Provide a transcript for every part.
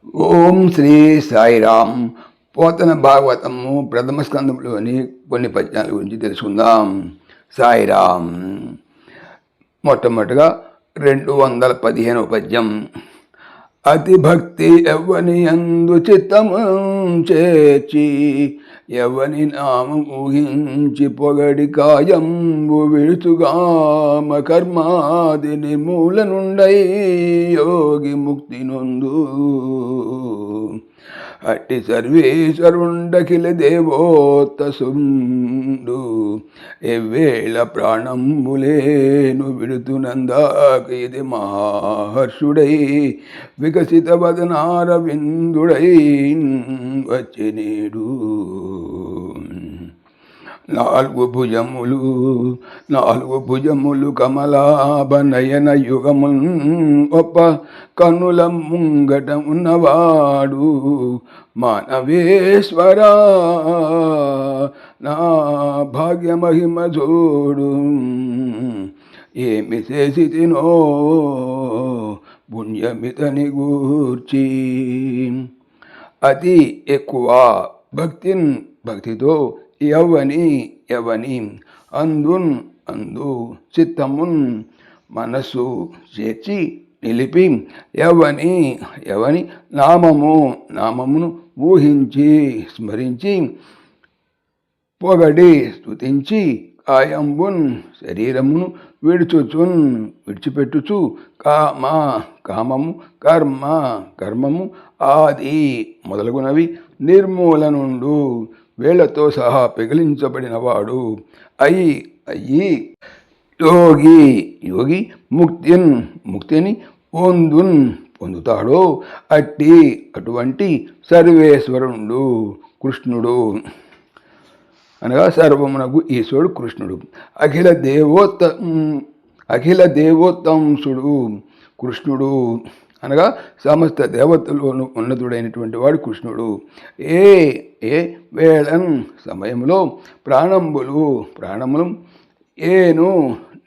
ఓం శ్రీ సాయిరామ్. పోతన భాగవతము ప్రథమ స్కందంలోని కొన్ని పద్యాల గురించి తెలుసుకుందాం. సాయిరామ్. మొట్టమొదటిగా 215వ పద్యం. అతి భక్తి ఎవ్వని అందు చిత్తము చేర్చి, ఎవని నామం ఊహించి పొగడి కాయంబు విడుచుగామ కర్మాది నిర్మూలనుండై యోగి ముక్తి నొందు. అట్టి సర్వేశ్వరుండఖిల దేవోత్తసుండు, ఎవ్వేళ ప్రాణంబులేను విడుతునందాక ఇది మహర్షుడై వికసిత వదనారవిందుడై వచ్చి నేడు. నాలుగు భుజములు కమలాభనయన యుగమున్ ఒప్ప కన్నుల ముంగట ఉన్నవాడు మానవేశ్వరా, నా భాగ్యమహిమ చూడు. ఏమి చేసితినో పుణ్యమితని గూర్చి. అతి ఎక్కువ భక్తితో ఎవని అందు చిత్తమున్ మనస్సు చేర్చి నిలిపి, ఎవని నామమును ఊహించి స్మరించి పొగడి స్తుతించి కాయంబున్ శరీరమును విడిచిపెట్టుచు కామము కర్మము ఆది మొదలగునవి నిర్మూలనుండు, వేళ్లతో సహా పిగిలించబడినవాడు అయ్యి యోగి ముక్తిని పొందుతాడో అటువంటి సర్వేశ్వరుడు కృష్ణుడు, అనగా సర్వమునకు ఈశ్వరుడు కృష్ణుడు. అఖిల దేవోత్తంసుడు కృష్ణుడు, అనగా సమస్త దేవతలోను ఉన్నతుడైనటువంటి వాడు కృష్ణుడు. ఏ వేళన్ సమయంలో ప్రాణములు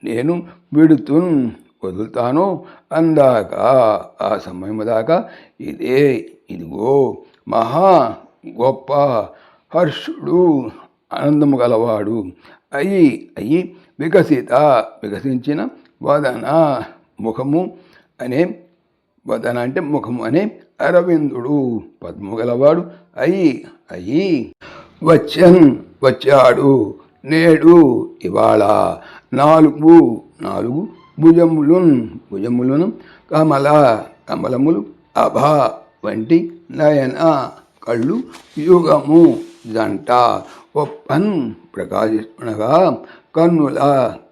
నేను వదులుతానో అందాక, ఆ సమయం దాకా ఇదిగో మహా గొప్ప హర్షుడు, ఆనందము గలవాడు అయి వికసించిన వదన ముఖము అనే, వదన అంటే ముఖము అనే అరవిందుడు పద్ము గలవాడు అయి వచ్చాడు నేడు ఇవాళ. నాలుగు భుజములను కమలములు అభా వంటి నయన కళ్ళు యుగము జంట ఒప్పన్ ప్రకాశిస్తుండగా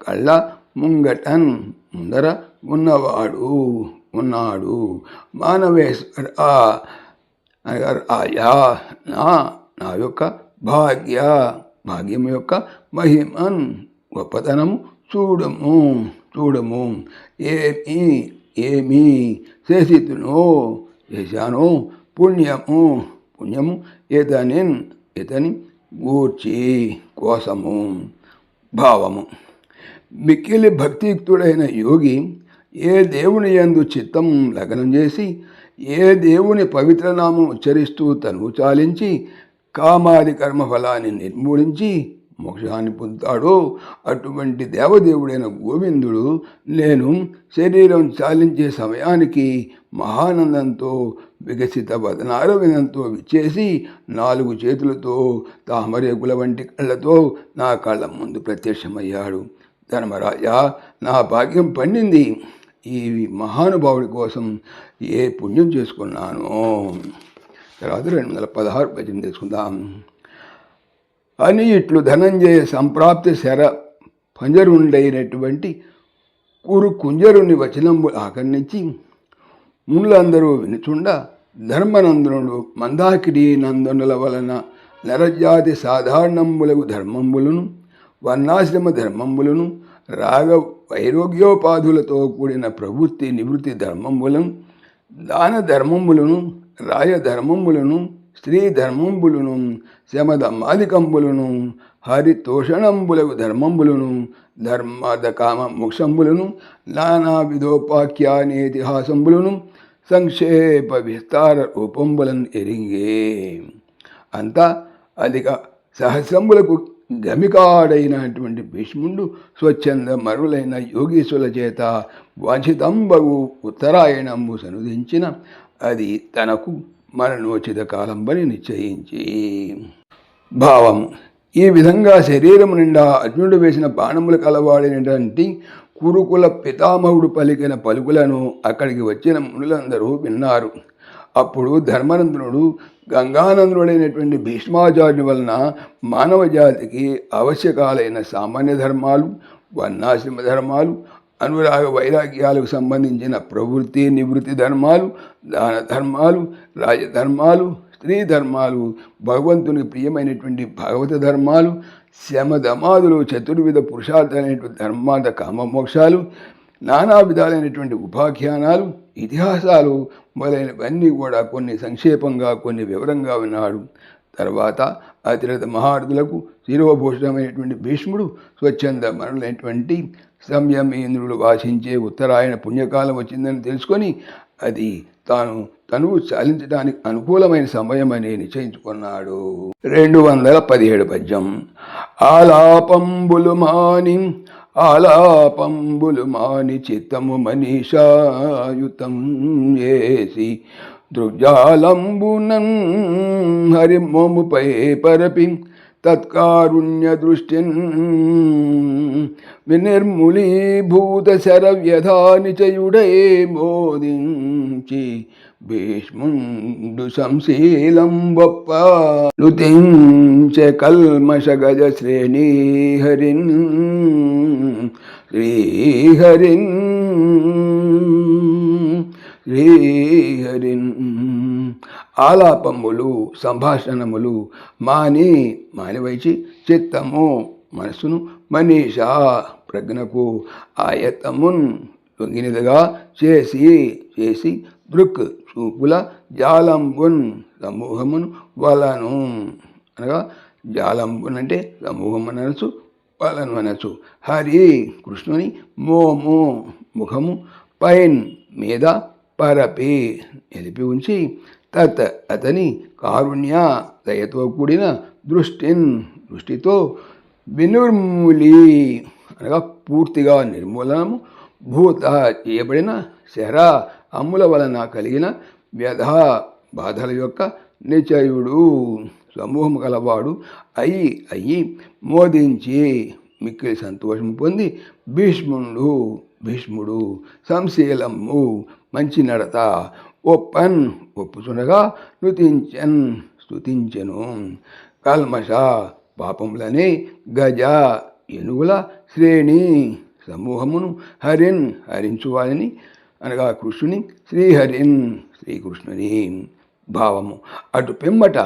కళ్ళ ముందర ఉన్నాడు మానవేశ్వర, ఆయా నా యొక్క భాగ్యము యొక్క మహిమన్ గొప్పతనము చూడము. ఏమి చేశానో పుణ్యము ఇతని గూర్చి కోసము భావము. మిక్కిలి భక్తియుక్తుడైన యోగి ఏ దేవుని యందు చిత్తం లగ్నం చేసి, ఏ దేవుని పవిత్రనామం ఉచ్చరిస్తూ తనువు చాలించి కామాది కర్మఫలాన్ని నిర్మూలించి మోక్షాన్ని పొందుతాడో అటువంటి దేవదేవుడైన గోవిందుడు నేను శరీరం చాలించే సమయానికి మహానందంతో వికసిత వదనారవిందంతో విచ్చేసి 4 చేతులతో తామరేకుల వంటి కళ్ళతో నా కళ్ళ ముందు ప్రత్యక్షమయ్యాడు. ధర్మరాజా, నా భాగ్యం పండింది. ఈ మహానుభావుడి కోసం ఏ పుణ్యం చేసుకున్నానో. తర్వాత 216 పద్యం తీసుకుందాం. అని ఇట్లు ధనంజయ సంప్రాప్తి శర పంజరుండైనటువంటి కుంజరుని వచనంబు ఆకర్ణించి మునులందరూ వినుచుండ ధర్మనందనుడు మందాకిని నందనుల వలన నరజాతి సాధారణంబులకు ధర్మంబులను, వర్ణాశ్రమ ధర్మంబులను, రాగ వైరోగ్యోపాధులతో కూడిన ప్రవృత్తి నివృత్తి ధర్మంబులను, దాన ధర్మంబులను, రాయ ధర్మంబులను, స్త్రీ ధర్మంబులను, శమధమాదికంబులను, హరితోషణంబులకు ధర్మంబులను, ధర్మాద కామ మోక్షంబులను, నానా విధోపాఖ్యానేతిహాసంబులను, సంక్షేప విస్తార రూపంబులను ఎరింగే. అంతా అధిక సహస్రములకు గమికాడైనటువంటి భీష్ముడు స్వచ్ఛంద మరులైన యోగీశ్వరుల చేత వాంఛితంబగు ఉత్తరాయణంబు సనుదించిన అది తనకు మరణోచిత కాలంబని నిశ్చయించి. భావం: ఈ విధంగా శరీరము నిండా అర్జునుడు వేసిన బాణములు కలవాడినటువంటి కురుకుల పితామహుడు పలికిన పలుకులను అక్కడికి వచ్చిన మునులందరూ విన్నారు. అప్పుడు ధర్మనందనుడు గంగానందుడైనటువంటి భీష్మాచార్యుని వలన మానవ జాతికి ఆవశ్యకాలైన సామాన్య ధర్మాలు, వర్ణాశ్రమ ధర్మాలు, అనురాగ వైరాగ్యాలకు సంబంధించిన ప్రవృత్తి నివృత్తి ధర్మాలు, దాన ధర్మాలు, రాజధర్మాలు, స్త్రీ ధర్మాలు, భగవంతునికి ప్రియమైనటువంటి భాగవత ధర్మాలు, శమధమాదులు, చతుర్విధ పురుషార్థాలైనటువంటి ధర్మార్థ కామమోక్షాలు, నానా విధాలైనటువంటి ఉపాఖ్యానాలు, ఇతిహాసాలు మొదలైనవన్నీ కూడా కొన్ని సంక్షేపంగా కొన్ని వివరంగా విన్నాడు. తర్వాత అతిరథ మహారథులకు శిరోభూషణమైనటువంటి భీష్ముడు స్వచ్ఛంద మరణులైనటువంటి సంయమేంద్రుడు వాసించే ఉత్తరాయణ పుణ్యకాలం వచ్చిందని తెలుసుకొని అది తనువు చాలించడానికి అనుకూలమైన సమయమని నిశ్చయించుకున్నాడు. 217 పద్యం. ఆలాపంబులు మాని చిత్తము మనీషాయుతం ఏసి దృగ్జాలంబునం హరిమోముపై పరపి తత్కారుణ్య దృష్టిన్ వినిర్ములీభూత శరవ్యధానిచయుడై మోదించి భీష్ముండు సంశీలం వప్ప నుతించె కల్మష గజ శ్రేణీహరిన్ శ్రీహరిన్ ఆలాపములు సంభాషణములు మానివైచి చిత్తము మనస్సును మనీషా ప్రజ్ఞకు ఆయత్తమున్ లొంగినదిగా చేసి దృక్ చూపుల జాలంబున్ సమూహమును వలను అనగా జాలంబున్ అంటే సమూహం అనసు వలను అనసు. హరి కృష్ణుని మోము ముఖము పైన్ మీద పరపి నిలిపి ఉంచి తత్ అతని కారుణ్య దయతో కూడిన దృష్టితో వినుర్ములి అనగా పూర్తిగా నిర్మూలనము భూత చేయబడిన శర అమ్ముల వలన కలిగిన వ్యధ బాధల యొక్క నిచయుడు సమూహము గలవాడు అయి మోదించి మిక్కిలి సంతోషము పొంది భీష్ముడు సంశీలము మంచి నడత ఒప్పుచునగా స్తుతించెను. కల్మష పాపములనే గజ ఏనుగుల శ్రేణి సమూహమును హరించువాలని అనగా కృష్ణుని శ్రీహరిన్ శ్రీకృష్ణుని. భావము: అటు పిమ్మట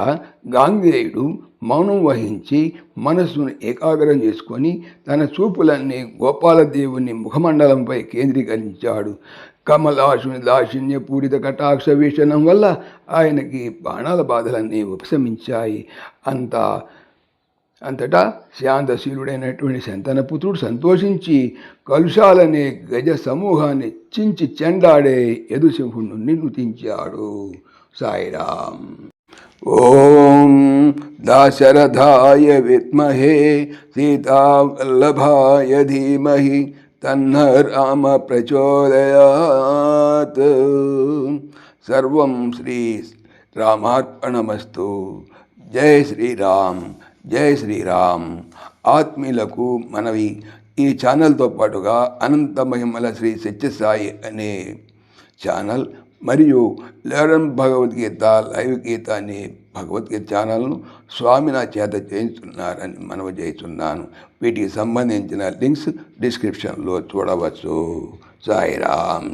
గాంగేయుడు మౌనం వహించి మనస్సును ఏకాగ్రం చేసుకొని తన చూపులన్నీ గోపాలదేవుని ముఖమండలంపై కేంద్రీకరించాడు. కమలాశుని దాక్షిణ్యపూరిత కటాక్ష వీక్షణం వల్ల ఆయనకి బాణాల బాధలన్నీ ఉపశమించాయి. అంతటా శాంతశీలుడైనటువంటి శంతనపుత్రుడు సంతోషించి కలుషాలనే గజ సమూహాన్ని చించి చెండాడే యదుసింహుణ్ణి నుతించాడు. సాయిరాం. ఓం దాశరథాయ విద్మహే సీతావల్లభాయ ధీమహి తన్న రామ ప్రచోదయాత్. సర్వం శ్రీ రామార్పణమస్తు. జై శ్రీరామ్, జై శ్రీరామ్. ఆత్మీయులకు మనవి, ఈ ఛానల్తో పాటుగా అనంత మహిమల శ్రీ సత్యసాయి అనే ఛానల్ మరియు లెర్న్ భగవద్గీత లైవ్ గీత అనే భగవద్గీత ఛానల్ను స్వామి నా చేత చేయించున్నారని మనవి చేస్తున్నాను. వీటికి సంబంధించిన లింక్స్ డిస్క్రిప్షన్లో చూడవచ్చు. సాయిరామ్.